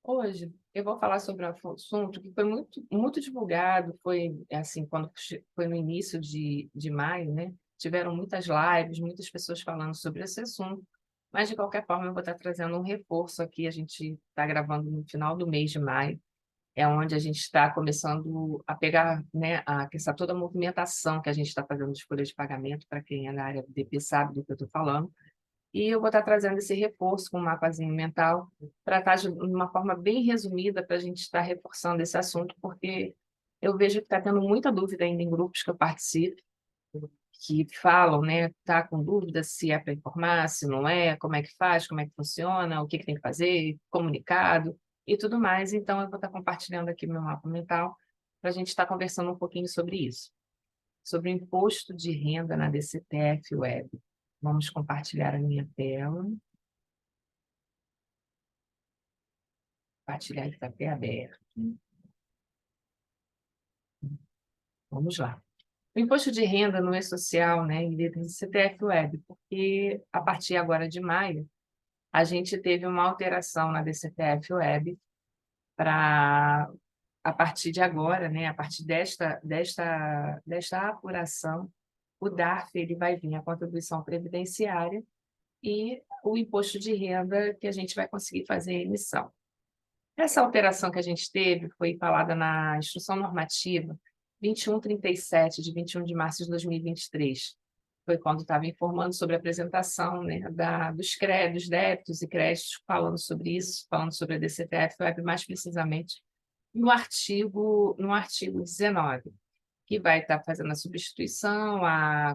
Hoje eu vou falar sobre um assunto que foi muito divulgado, foi assim, quando foi no início de maio, né? Tiveram muitas lives, muitas pessoas falando sobre esse assunto, mas de qualquer forma eu vou estar trazendo um reforço aqui. A gente está gravando no final do mês de maio, é onde a gente está começando a pegar, né, essa toda a movimentação que a gente está fazendo de folha de pagamento. Para quem é da área do DP sabe do que eu estou falando. E eu vou estar trazendo esse reforço com um mapazinho mental, para estar de uma forma bem resumida, para a gente estar reforçando esse assunto, porque eu vejo que está tendo muita dúvida ainda em grupos que eu participo, que falam, né, tá com dúvida se é para informar, se não é, como é que faz, como é que funciona, o que que tem que fazer, comunicado e tudo mais. Então eu vou estar compartilhando aqui meu mapa mental, para a gente estar conversando um pouquinho sobre isso, sobre o imposto de renda na DCTF Web. Vamos compartilhar a minha tela. Compartilhar está até aberto. Vamos lá. O imposto de renda não é social, né, e dentro do CPF Web, porque a partir agora de maio, a gente teve uma alteração na DCPF Web para, a partir de agora, né, a partir desta apuração, o DARF ele vai vir, a contribuição previdenciária, e o imposto de renda que a gente vai conseguir fazer a emissão. Essa alteração que a gente teve foi falada na Instrução Normativa 2137, de 21 de março de 2023. Foi quando estava informando sobre a apresentação, né, dos débitos e créditos, falando sobre isso, falando sobre a DCTF Web, mais precisamente no artigo 19, que vai estar fazendo a substituição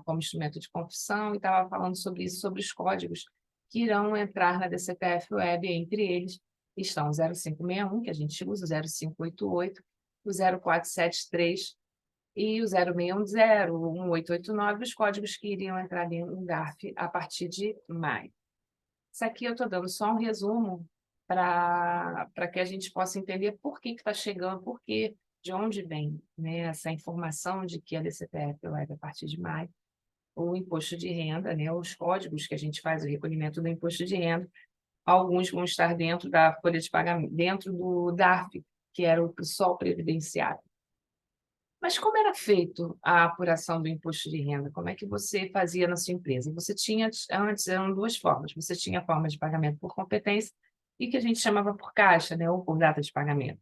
como instrumento de confissão, e estava falando sobre isso, sobre os códigos que irão entrar na DCPF Web. Entre eles estão o 0561, que a gente usa, o 0588, o 0473 e o 0610, o 1889, os códigos que iriam entrar no DARF a partir de maio. Isso aqui eu estou dando só um resumo para que a gente possa entender por que está chegando, de onde vem, né, essa informação de que a DCPF Web, a partir de maio, o imposto de renda, né, os códigos que a gente faz o recolhimento do imposto de renda, alguns vão estar dentro da folha de pagamento, dentro do DARF, que era o só previdenciário. Mas como era feito a apuração do imposto de renda? Como é que você fazia na sua empresa? Você tinha, antes eram duas formas. Você tinha a forma de pagamento por competência e que a gente chamava por caixa, né, ou por data de pagamento.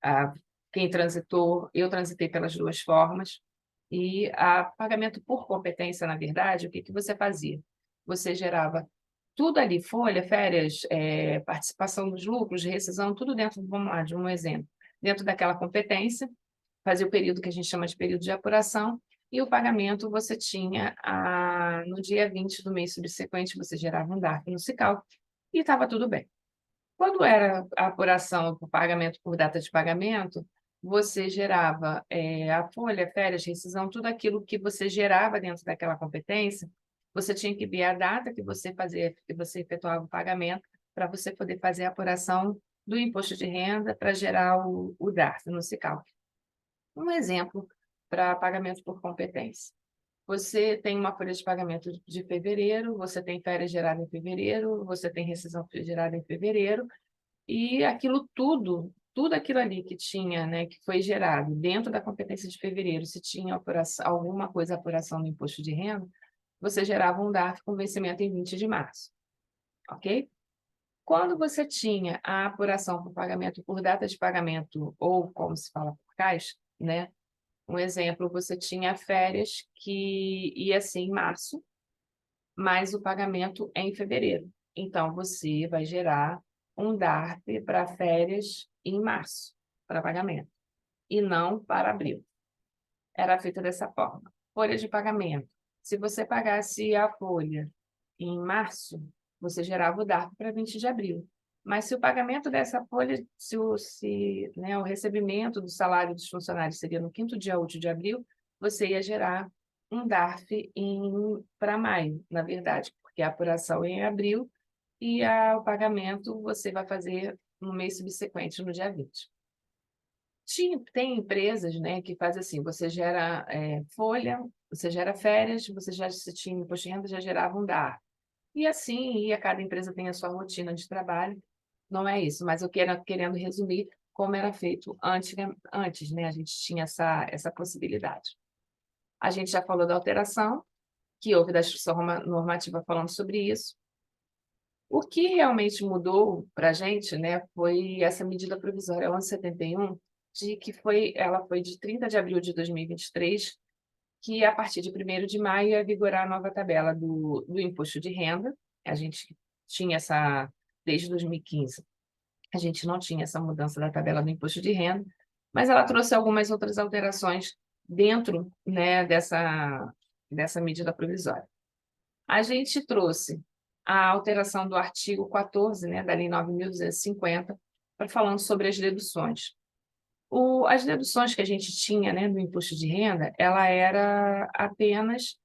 Ah, quem transitou, eu transitei pelas duas formas. E a pagamento por competência, na verdade, o que que você fazia? Você gerava tudo ali, folha, férias, participação dos lucros, rescisão, tudo dentro, vamos lá, de um exemplo, dentro daquela competência, fazia o período que a gente chama de período de apuração, e o pagamento você tinha no dia 20 do mês subsequente, você gerava um DARF no Sical, e estava tudo bem. Quando era a apuração por pagamento por data de pagamento, você gerava a folha, férias, rescisão, tudo aquilo que você gerava dentro daquela competência, você tinha que ver a data que você fazia, que você efetuava o pagamento, para você poder fazer a apuração do imposto de renda para gerar o DARF no Sical. Um exemplo para pagamento por competência. Você tem uma folha de pagamento de fevereiro, você tem férias gerada em fevereiro, você tem rescisão gerada em fevereiro, e aquilo tudo aquilo ali que tinha, né, que foi gerado dentro da competência de fevereiro, se tinha alguma coisa, apuração do imposto de renda, você gerava um DARF com vencimento em 20 de março, ok? Quando você tinha a apuração por pagamento por data de pagamento, ou como se fala por caixa, né? Um exemplo, você tinha férias que ia ser em março, mas o pagamento é em fevereiro. Então, você vai gerar um DARF para férias em março, para pagamento, e não para abril. Era feita dessa forma. Folha de pagamento. Se você pagasse a folha em março, você gerava o DARF para 20 de abril. Mas se o pagamento dessa folha, o recebimento do salário dos funcionários seria no quinto dia útil de abril, você ia gerar um DARF para maio, na verdade, porque a apuração é em abril e o pagamento você vai fazer no mês subsequente, no dia 20. Tem empresas, né, que faz assim, você gera folha, você gera férias, se tinha imposto de renda, já gerava um DARF. E assim, cada empresa tem a sua rotina de trabalho, não é isso, mas eu querendo resumir como era feito antes, né? A gente tinha essa possibilidade. A gente já falou da alteração, que houve da instrução normativa falando sobre isso. O que realmente mudou para a gente, né, foi essa medida provisória 1171, ela foi de 30 de abril de 2023, que a partir de 1º de maio ia vigorar a nova tabela do imposto de renda. A gente tinha desde 2015, a gente não tinha essa mudança da tabela do imposto de renda, mas ela trouxe algumas outras alterações dentro, né, dessa medida provisória. A gente trouxe a alteração do artigo 14, né, da Lei 9.250, falando sobre as deduções. As deduções que a gente tinha, né, do imposto de renda, ela era apenas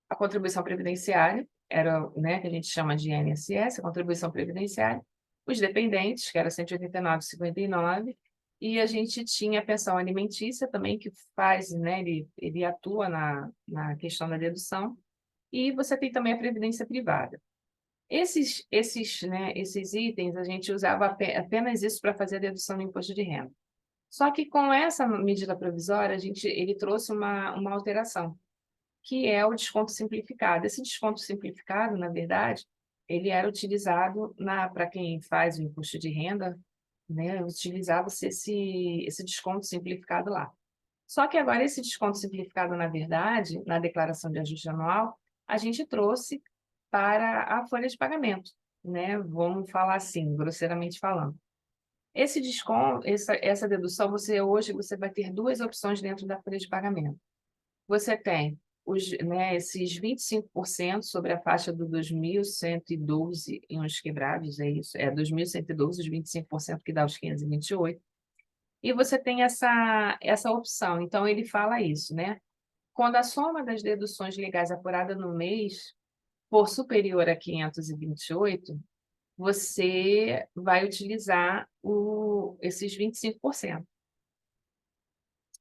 a contribuição previdenciária, era, né, que a gente chama de INSS, a contribuição previdenciária, os dependentes, que era 189,59, e a gente tinha a pensão alimentícia também, que faz, né, ele atua na questão da dedução, e você tem também a previdência privada. Esses itens, a gente usava apenas isso para fazer a dedução do imposto de renda. Só que com essa medida provisória, ele trouxe uma alteração, que é o desconto simplificado. Esse desconto simplificado, na verdade, ele era utilizado para quem faz o imposto de renda, né, utilizava-se esse desconto simplificado lá. Só que agora esse desconto simplificado, na verdade, na declaração de ajuste anual, a gente trouxe para a folha de pagamento, né? Vamos falar assim, grosseiramente falando. Esse desconto, essa dedução, hoje você vai ter duas opções dentro da folha de pagamento. Você tem esses 25% sobre a faixa do 2.112 e uns quebrados, é isso, 2.112, os 25% que dá os 528. E você tem essa opção. Então, ele fala isso, né? Quando a soma das deduções legais apurada no mês for superior a 528, você vai utilizar esses 25%.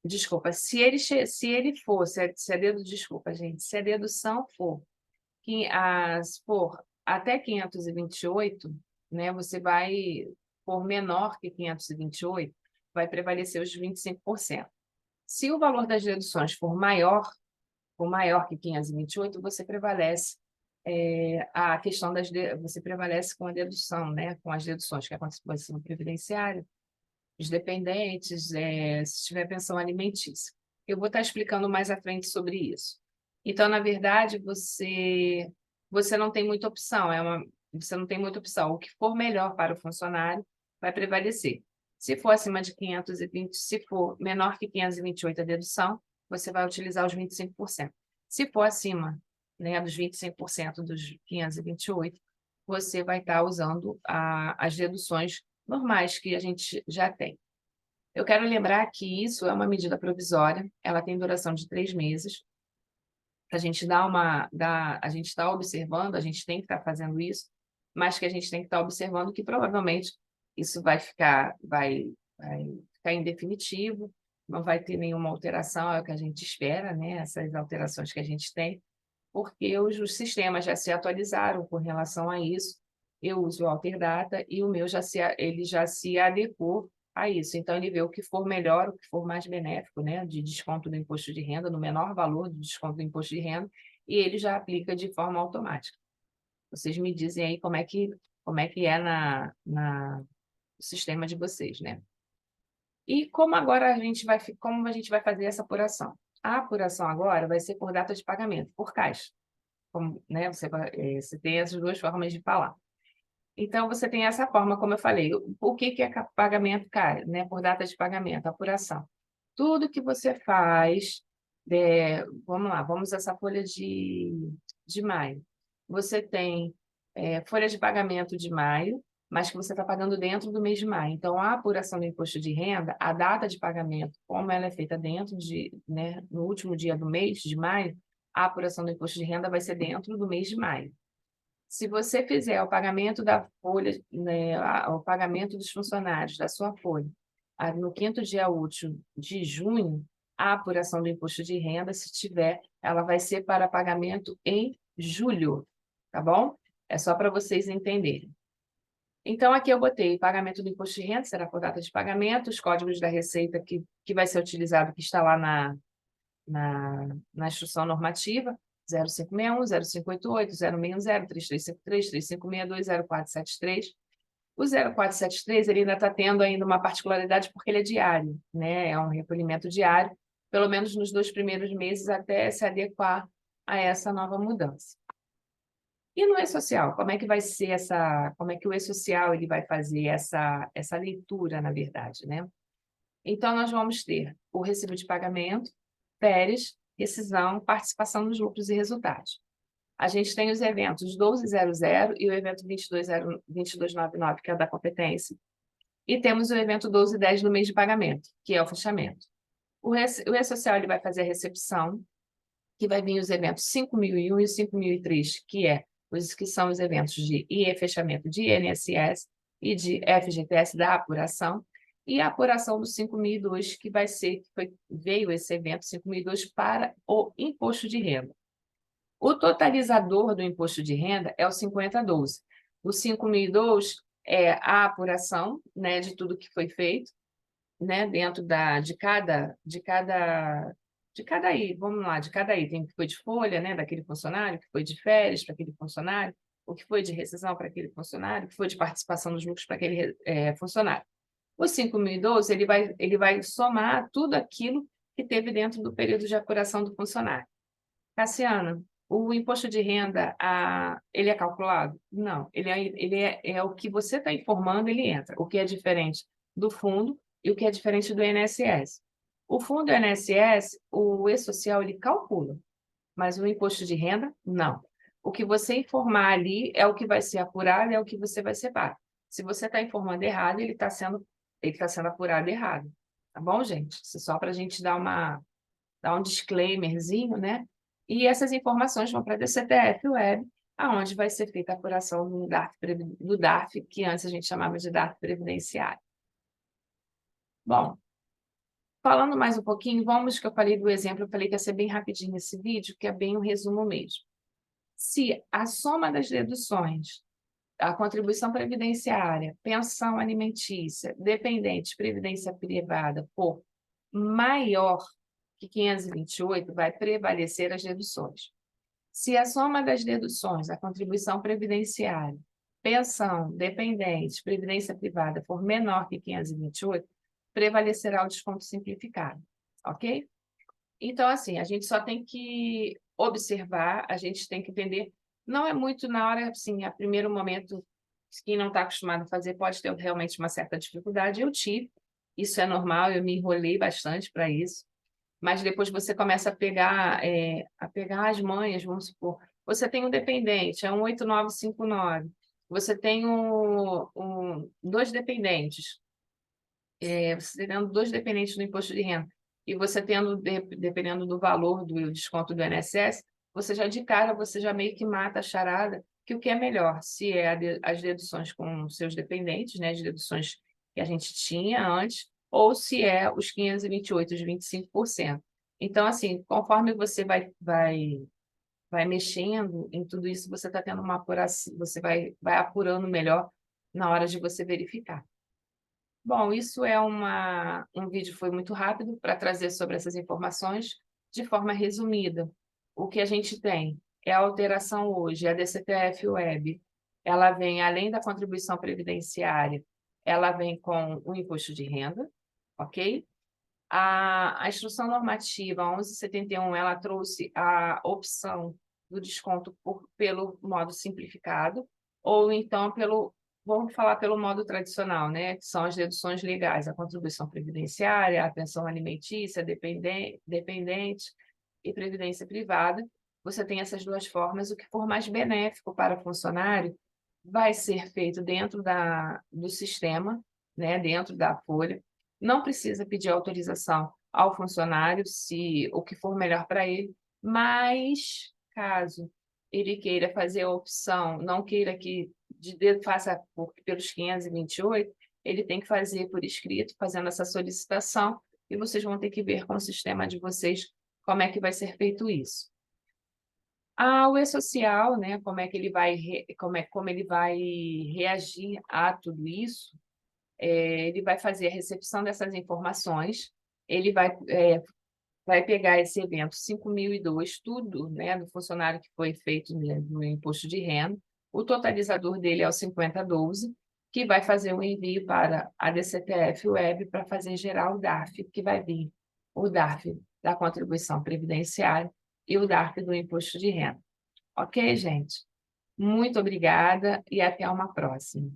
Desculpa, se ele for, desculpa, gente, se a dedução for até 528, né, você vai, por menor que 528, vai prevalecer os 25%. Se o valor das deduções for maior que 528, você prevalece a questão você prevalece com a dedução, né, com as deduções, que é a contribuição previdenciária, os dependentes, se tiver pensão alimentícia. Eu vou estar explicando mais à frente sobre isso. Então, na verdade, você não tem muita opção, você não tem muita opção. O que for melhor para o funcionário vai prevalecer. Se for acima de 520, se for menor que 528 a dedução, você vai utilizar os 25%. Se for acima, né, dos 25% dos 528, você vai estar usando as deduções normais que a gente já tem. Eu quero lembrar que isso é uma medida provisória, ela tem duração de 3 meses. A gente a gente está observando, a gente tem que estar fazendo isso, mas que a gente tem que estar observando que provavelmente isso vai ficar em definitivo, não vai ter nenhuma alteração, é o que a gente espera, né? Essas alterações que a gente tem, porque os sistemas já se atualizaram com relação a isso. Eu uso o Alterdata e o meu ele já se adequou a isso. Então, ele vê o que for melhor, o que for mais benéfico, né, de desconto do imposto de renda, no menor valor do desconto do imposto de renda, e ele já aplica de forma automática. Vocês me dizem aí como é que é no sistema de vocês, né? E como a gente vai fazer essa apuração? A apuração agora vai ser por data de pagamento, por caixa. Né, você tem essas duas formas de falar. Então, você tem essa forma, como eu falei. O que é pagamento, cara, né, por data de pagamento, apuração? Tudo que você faz, vamos lá, vamos essa folha de maio. Você tem folha de pagamento de maio, mas que você está pagando dentro do mês de maio. Então, a apuração do imposto de renda, a data de pagamento, como ela é feita né, no último dia do mês de maio, a apuração do imposto de renda vai ser dentro do mês de maio. Se você fizer o pagamento da folha, né, o pagamento dos funcionários da sua folha, no 5º dia útil de junho, a apuração do imposto de renda, se tiver, ela vai ser para pagamento em julho, tá bom? É só para vocês entenderem. Então, aqui eu botei pagamento do imposto de renda, será por data de pagamento, os códigos da Receita que vai ser utilizado, que está lá na instrução normativa, 0561, 0588, 0610, 3353, 3562, 0473. O 0473 ele ainda está tendo ainda uma particularidade porque ele é diário, né? É um recolhimento diário, pelo menos nos 2 primeiros meses, até se adequar a essa nova mudança. E no e-social, como é que vai ser como é que o e-social ele vai fazer essa leitura, na verdade, né? Então, nós vamos ter o recibo de pagamento, férias, rescisão, participação nos lucros e resultados. A gente tem os eventos 1200 e o evento 2299, que é o da competência. E temos o evento 1210 no mês de pagamento, que é o fechamento. O e-social ele vai fazer a recepção, que vai vir os eventos 5001 e 5003, que são os eventos de fechamento de INSS e de FGTS da apuração, e a apuração do 5002, veio esse evento 5002 para o imposto de renda. O totalizador do imposto de renda é o 5012. O 5002 é a apuração, né, de tudo que foi feito, né, dentro de cada item que foi de folha, né, daquele funcionário, que foi de férias para aquele funcionário, o que foi de rescisão para aquele funcionário, o que foi de participação nos lucros para aquele funcionário. O 5012 ele vai somar tudo aquilo que teve dentro do período de apuração do funcionário. Cassiana, o imposto de renda, ele é calculado? Não, é o que você está informando, ele entra. O que é diferente do fundo e o que é diferente do INSS. O fundo e o INSS, o e-social, ele calcula, mas o imposto de renda, não. O que você informar ali é o que vai ser apurado, é o que você vai ser pago. Se você está informando errado, ele está sendo apurado errado. Tá bom, gente? Isso é só para a gente dar um disclaimerzinho, né? E essas informações vão para a DCTF Web, aonde vai ser feita a apuração do DARF, que antes a gente chamava de DARF previdenciário. Bom, falando mais um pouquinho, que eu falei do exemplo, eu falei que ia ser bem rapidinho esse vídeo, que é bem um resumo mesmo. Se a soma das deduções, a contribuição previdenciária, pensão alimentícia, dependente, previdência privada, for maior que 528, vai prevalecer as deduções. Se a soma das deduções, a contribuição previdenciária, pensão, dependente, previdência privada for menor que 528, prevalecerá o desconto simplificado, ok? Então, assim, a gente só tem que observar, a gente tem que entender, não é muito na hora, assim, a primeiro momento, quem não está acostumado a fazer pode ter realmente uma certa dificuldade, eu tive, isso é normal, eu me enrolei bastante para isso, mas depois você começa a pegar as manhas, vamos supor, você tem um dependente, é um 8959, você tem dois dependentes, você tendo dois dependentes no imposto de renda, e você tendo, dependendo do valor do desconto do INSS, você já de cara, você já meio que mata a charada, que o que é melhor, se é as deduções com seus dependentes, né, as deduções que a gente tinha antes, ou se é os 528, os 25%. Então, assim, conforme você vai mexendo em tudo isso, você está tendo uma apuração, você vai apurando melhor na hora de você verificar. Bom, isso é um vídeo foi muito rápido para trazer sobre essas informações de forma resumida. O que a gente tem é a alteração hoje, a DCTF Web, ela vem, além da contribuição previdenciária, ela vem com o imposto de renda, ok? A instrução normativa 1171, ela trouxe a opção do desconto pelo modo simplificado, ou então vamos falar pelo modo tradicional, né? Que são as deduções legais, a contribuição previdenciária, a pensão alimentícia, dependente e previdência privada. Você tem essas duas formas, o que for mais benéfico para o funcionário vai ser feito dentro do sistema, né? Dentro da folha. Não precisa pedir autorização ao funcionário, se o que for melhor para ele, mas caso ele queira fazer a opção, não queira que faça pelos 528, ele tem que fazer por escrito, fazendo essa solicitação, e vocês vão ter que ver com o sistema de vocês como é que vai ser feito isso. O E-Social, né, como é que ele vai, como ele vai reagir a tudo isso, ele vai fazer a recepção dessas informações, ele vai pegar esse evento 5.002, tudo, né, do funcionário que foi feito no imposto de renda, o totalizador dele é o 5012, que vai fazer o envio para a DCTF Web para fazer gerar o DARF, que vai vir o DARF da contribuição previdenciária e o DARF do imposto de renda. Ok, gente? Muito obrigada e até uma próxima.